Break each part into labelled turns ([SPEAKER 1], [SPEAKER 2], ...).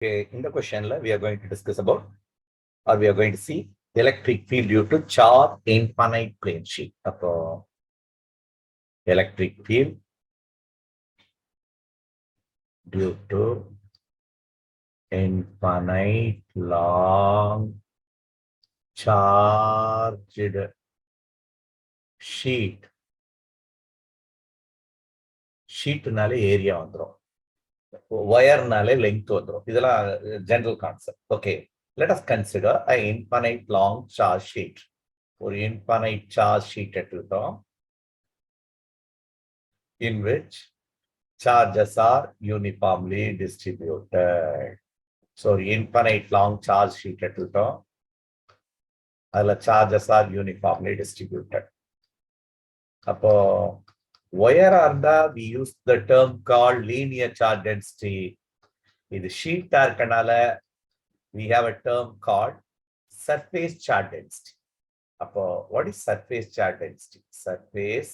[SPEAKER 1] Okay, in the question, we are going to discuss about, or we are going to see electric field due to charge infinite plane sheet. So, electric field due to infinite long charged sheet. Sheetனாலே area வந்துரும். Wireனாலே length வந்துரும். இதெல்லாம் general concept. Okay, let us consider an infinite long charge sheet. ஒரு infinite charge sheet எடுத்துக்கிட்டோம். In which charges are uniformly distributed. So, infinite long charge sheet எடுத்துக்கிட்டோம். அதுல charges are uniformly distributed. அப்போ ஒயரா இருந்தா we use the term called linear charge density. இது ஷீட்டா இருக்கனால we have a term called surface charge density. அப்போ what is surface charge density? Surface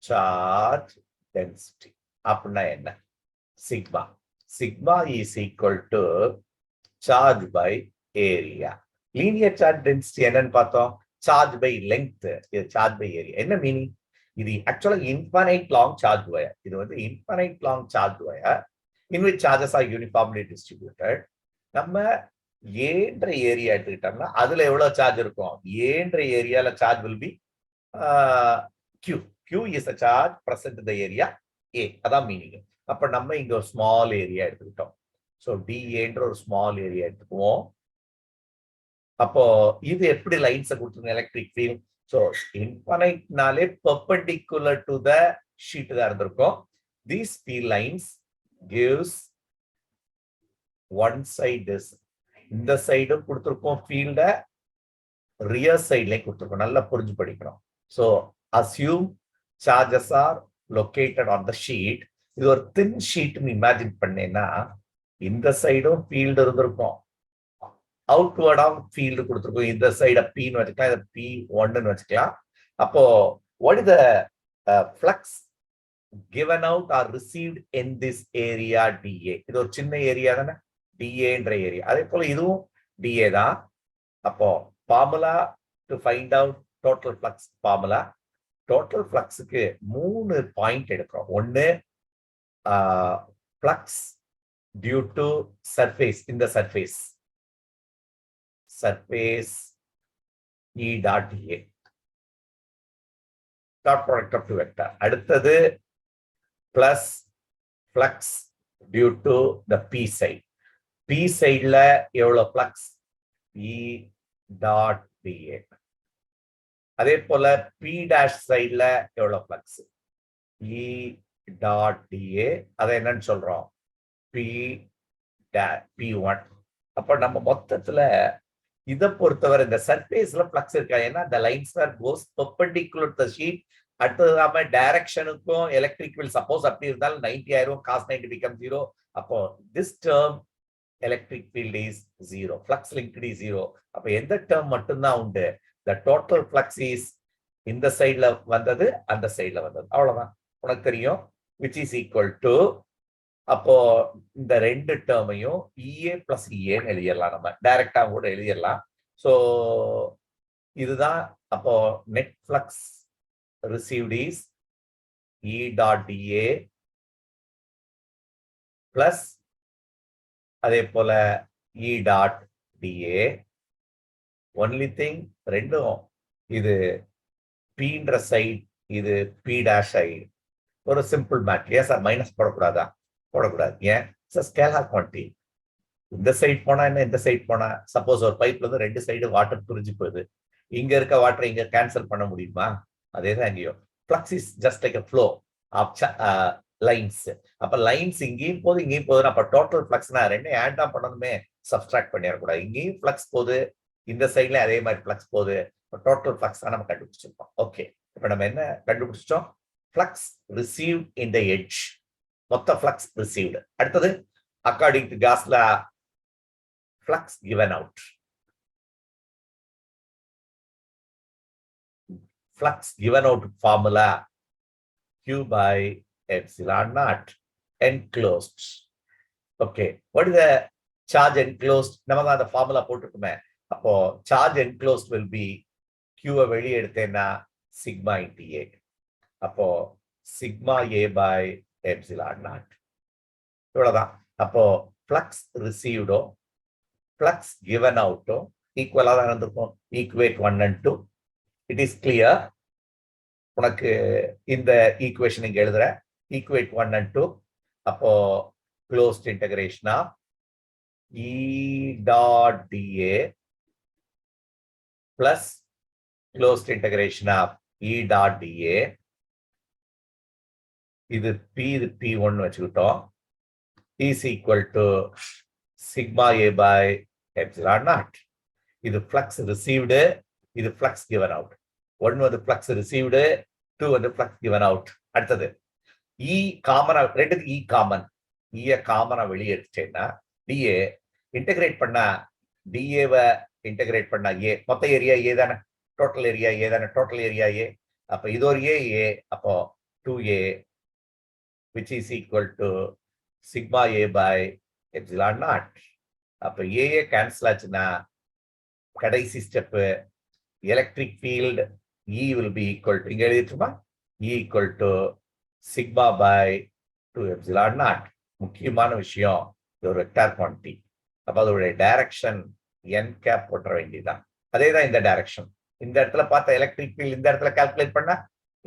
[SPEAKER 1] charge density அப்படின்னா என்ன? Sigma. Sigma is equal to charge by area. Linear charge density என்னன்னு பார்த்தோம்? Charge by length. இது charge by area. என்ன meaning? இது ஆக்சுவலா infinite long charge wire. இது வந்து infinite long charge wire in which charges are uniformly distributed. நம்ம ஏன்ற ஏரியா எடுத்துக்கிட்டோம்னா அதுல எவ்வளவு சார்ஜ் இருக்கும்? ஏன்ற ஏரியால charge will be q. Q is a charge present in the area A. அதான் மீனிங். அப்ப நம்ம இங்க ஒரு ஸ்மால் ஏரியா எடுத்துக்கிட்டோம். ஸோ டிஏன்ற ஒரு ஸ்மால் ஏரியா எடுத்துக்குவோம். அப்போ இது எப்படி லைன்ஸை கொடுத்துருங்க எலக்ட்ரிக் ஃபீல்ட்? So, infinite-நாலே perpendicular to the sheet தான் இருந்திருக்கும். These field lines gives one side is இந்த சைடும் கொடுத்திருக்கோம் ஃபீல்ட, ரியர் சைட்லயும் கொடுத்திருக்கோம். நல்லா புரிஞ்சு படிக்கணும். So, assume charges are located on the sheet. இது ஒரு thin sheet இமேஜின் பண்ணேன்னா இந்த சைடும் ஃபீல்டு இருந்திருக்கும், அவுட்வர்டா ஃபீல்டு கொடுத்துருக்கோம். இந்த சைட பின்னு வச்சுக்கலாம், இதை P1 வச்சுக்கலாம். அப்போ what is the flux given out or received in this area DA? இது ஒரு சின்ன ஏரியா தானே, DAன்ற ஏரியா. அதே போல இதுவும் DA தான். அப்போ formula to find out total flux formula. Total ஃப்ளக்ஸுக்கு 3 பாயிண்ட் எடுக்கிறோம். ஒன்னு ஃப்ளக்ஸ் டியூ டு சர்ஃபேஸ், இந்த surface surface E dot A, dot product of two vector. அடுத்தது plus flux due to the P side. P sideல எவ்வளவு flux? E dot dA. அதே போல P dash sideல எவ்வளவு flux? E dot dA. அதை என்னன்னு சொல்றோம்? P1. அப்ப நம்ம மொத்தத்துல இதை பொறுத்தவரை இந்த சர்ஃபேஸ்ல பிளக்ஸ் இருக்கா? ஏன்னா the lines are goes perpendicular to the sheet. அடுத்ததாம டைரக்ஷனுக்கும் எலக்ட்ரிக் ஃபீல்ட் சப்போஸ் அப்படி இருந்தாலும் 90 ஆயிரும், cos 90 becomes 0. அப்போ this term electric field is 0, flux linked is 0. அப்ப எந்த term மட்டும்தான் உண்டு? the total flux is இந்த சைடுல வந்தது, அந்த சைடுல வந்தது, அவ்வளவுதான். உனக்கு தெரியும் which is equal to, அப்போ இந்த ரெண்டு டேர்மையும் EA பிளஸ் EAன்னு எழுதிடலாம். நம்ம டைரக்டா கூட எழுதிடலாம். ஸோ இதுதான். அப்போ net flux received is E dot DA plus அதே போல E dot DA. Only thing, ரெண்டும் இது Pன்ற சைட், இது P டேஷ் சைடு. ஒரு சிம்பிள் மேட்ச். ஏன் சார் மைனஸ் போடக்கூடாதா? போடக்கூடாது. ஏன்? Scalar quantity. இந்த சைட் போனா என்ன, இந்த சைட் போனா, சப்போஸ் ஒரு பைப்ல இருந்து 2 சைடு வாட்டர் பிரிஞ்சு போகுது, இங்க இருக்க வாட்டரை இங்க கேன்சல் பண்ண முடியுமா? அதேதான் இங்கேயும். Flux is just like a flow of lines. அப்ப லைன்ஸ் இங்கேயும் போகுது, இங்கேயும் போகுது. அப்ப டோட்டல் ஃப்ளக்ஸ்னா ரெண்டையும் ஆட் ஆன் பண்ணணுமே, சப்ஸ்ட்ராக்ட் பண்ணிடக்கூடாது. இங்கேயும் ஃப்ளக்ஸ் போகுது, இந்த சைட்ல அதே மாதிரி ஃப்ளக்ஸ் போகுது. டோட்டல் ஃப்ளக்ஸ் தான் நம்ம கண்டுபிடிச்சிருப்போம். ஓகே, இப்ப நம்ம என்ன கண்டுபிடிச்சிட்டோம்? Flux receive in the edge, மொத்த ஃப்ளக்ஸ் ரிசீவ்டு. அடுத்தது according to Gauss law flux given out. Flux given out formula Q by epsilon naught enclosed. Okay, what is the charge enclosed நமக்கு அந்த ஃபார்முலா போட்டுக்குமே. அப்போ சார்ஜ் என்க்ளோஸ்ட் வில் பி கியூவை வெளியே எடுத்தேன்னா sigma into A. அப்போ sigma A by epsilon naught. இவ்வளவுதான். அப்போ ஃப்ளக்ஸ் ரிசீவ்டோ ஃப்ளக்ஸ் கிவன் அவுட்டோ ஈக்குவலா தான் இருந்திருக்கும். Equate 1 and 2. It is clear. உனக்கு இந்த ஈக்குவேஷன் இங்க எழுதுற ஈக்குவேட் 1 and 2. அப்போ closed integration of E dot dA plus closed integration of E dot dA. இது P, இது P1 வச்சுக்கிட்டோம். is equal to sigma A by epsilon naught. இது flux received, இது flux given out. 1 வந்து flux received, 2 வந்து flux given out. அடுத்தது E காமனா, ரெண்டுக்கு E காமன். E காமனா வெளியே எடுத்துட்டேன்னா dA இன்டகிரேட் பண்ணா டிஏவை இன்டகிரேட் பண்ணா ஏ, மொத்த ஏரியா ஏ தானே, டோட்டல் ஏரியா ஏ தானே, டோட்டல் ஏரியா ஏ. அப்ப இது ஒரு ஏ, அப்போ 2A which is equal to sigma A by epsilon naught. அப்ப ஏ கேன்சல் ஆச்சுன்னா கடைசி step electric field E will be equal to, இங்க எழுதிட்டுமா, E equal to sigma by 2 epsilon naught. முக்கியமான விஷயம், இது ஒரு வெக்டார் குவான்டிட்டி. அப்ப அதோடைய டைரக்ஷன் n கேப் போட்ட வேண்டியதான். அதேதான் இந்த டைரக்ஷன். இந்த இடத்துல பார்த்த எலக்ட்ரிக் ஃபீல்ட் இந்த இடத்துல கால்குலேட் பண்ணா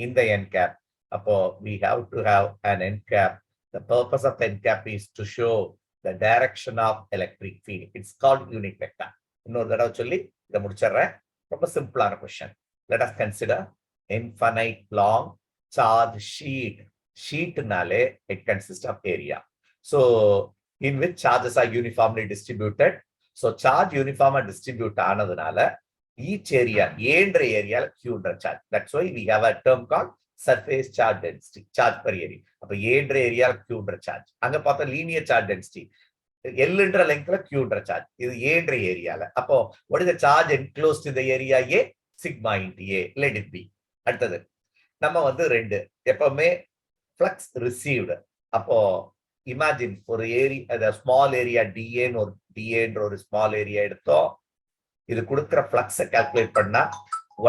[SPEAKER 1] இந்த n கேப். அப்போ we have to have an n cap. The purpose of the n cap is to show the direction of electric field. It's called unit vector. இன்னொரு தடவை சொல்லி இதை முடிச்சிடுறேன். ரொம்ப சிம்பிளான question. Let us consider infinite long charge sheet. Sheetனாலே it consists of area. So in which charges are uniformly distributed. So charge uniformly distribute ஆனதுனால each area, ஏன்ற ஏரியால Qன்ற charge. That's why we have a term called surface charge density, charge per area. அப்ப ஏன்ற ஏரியால Qன்ற charge. அங்க பார்த்தா linear charge density. Lன்ற lengthல Qன்ற charge. இது ஏன்ற ஏரியால. அப்போ what is the charge enclosed in the area A? Sigma into A. Let it be. அடுத்தது நம்ம வந்து ரெண்டு எப்பவுமே flux received. அப்போ இமேஜின் ஒரு ஏரியா, ஸ்மால் ஏரியா டிஏன்னு ஒரு டிஏன்ற ஒரு ஸ்மால் ஏரியா எடுத்தோம். இது கொடுக்கிற ஃப்ளக்ஸை கால்குலேட் பண்ணா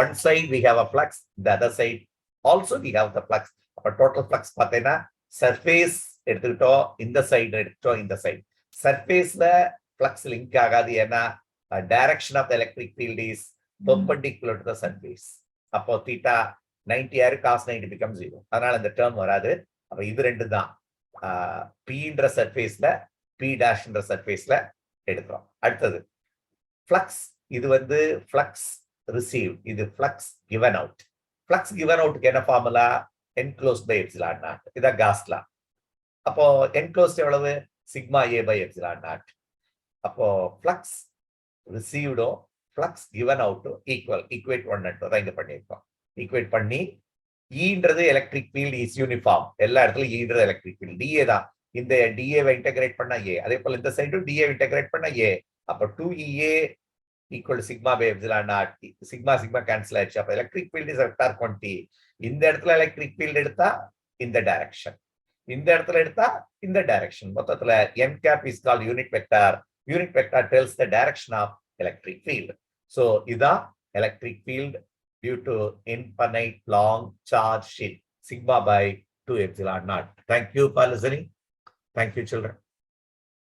[SPEAKER 1] one side we have a flux, the other side also we have the flux. அப்ப டோட்டல் ஃப்ளக்ஸ் பார்த்தீங்கன்னா சர்ஃபேஸ் எடுத்துக்கிட்டோம், இந்த சைடு எடுத்துட்டோம், இந்த சைடு. சர்ஃபேஸ்ல ஃப்ளக்ஸ் லிங்க் ஆகாது, ஏன்னா direction of the electric field is perpendicular to the surface. அப்போ theta 90 ஆயிரு, காஸ் 90 பிகம் 0. அதனால இந்த டேர்ம் வராது. அப்ப இது ரெண்டு தான் Pன்ற சர்ஃபேஸ்ல P டேஷ்ன்ற சர்ஃபேஸ்ல எடுக்கிறோம். அடுத்தது ஃப்ளக்ஸ், இது வந்து ஃப்ளக்ஸ் ரிசீவ், இது flux given out. Flux given அவுட்க்கு என்ன formula? Enclosed by epsilon naught. இதான் காஸ் லா. அப்போ என்க்ளோஸ்ட் எவ்வளவு? Sigma A by epsilon naught. அப்போ ஃப்ளக்ஸ் ரிசீவ்டோ ஃப்ளக்ஸ் கிவன் அவுட்டோ ஈக்குவல், ஈக்குவேட் 1 and 2 தான் இங்க பண்ணியிருக்கோம். ஈக்குவேட் பண்ணி ஈன்றது எலக்ட்ரிக் ஃபீல்ட் இஸ் யூனிஃபார்ம், எல்லா இடத்துலயும் ஈன்றது எலக்ட்ரிக் ஃபீல்ட் டிஏ தான். இந்த டிஏவை இன்டகிரேட் பண்ணா ஏ, அதே போல இந்த சைடும் டிஏ இன்டகிரேட் பண்ணா ஏ. அப்ப 2EA equal sigma by epsilon naught. Sigma sigma cancel ஆயிடுச்சு. அப்ப electric field is vector quantity. இந்த இடத்துல எலக்ட்ரிக் ஃபீல்ட் எடுத்தா இந்த டைரக்ஷன், இந்த இடத்துல எடுத்தா இந்த டைரக்ஷன். மொத்தத்துல n cap is called unit vector. Unit vector tells the direction of electric field. So இதான் electric field due to infinite long charge sheet, sigma by 2 epsilon naught. Thank you for listening. Thank you, children.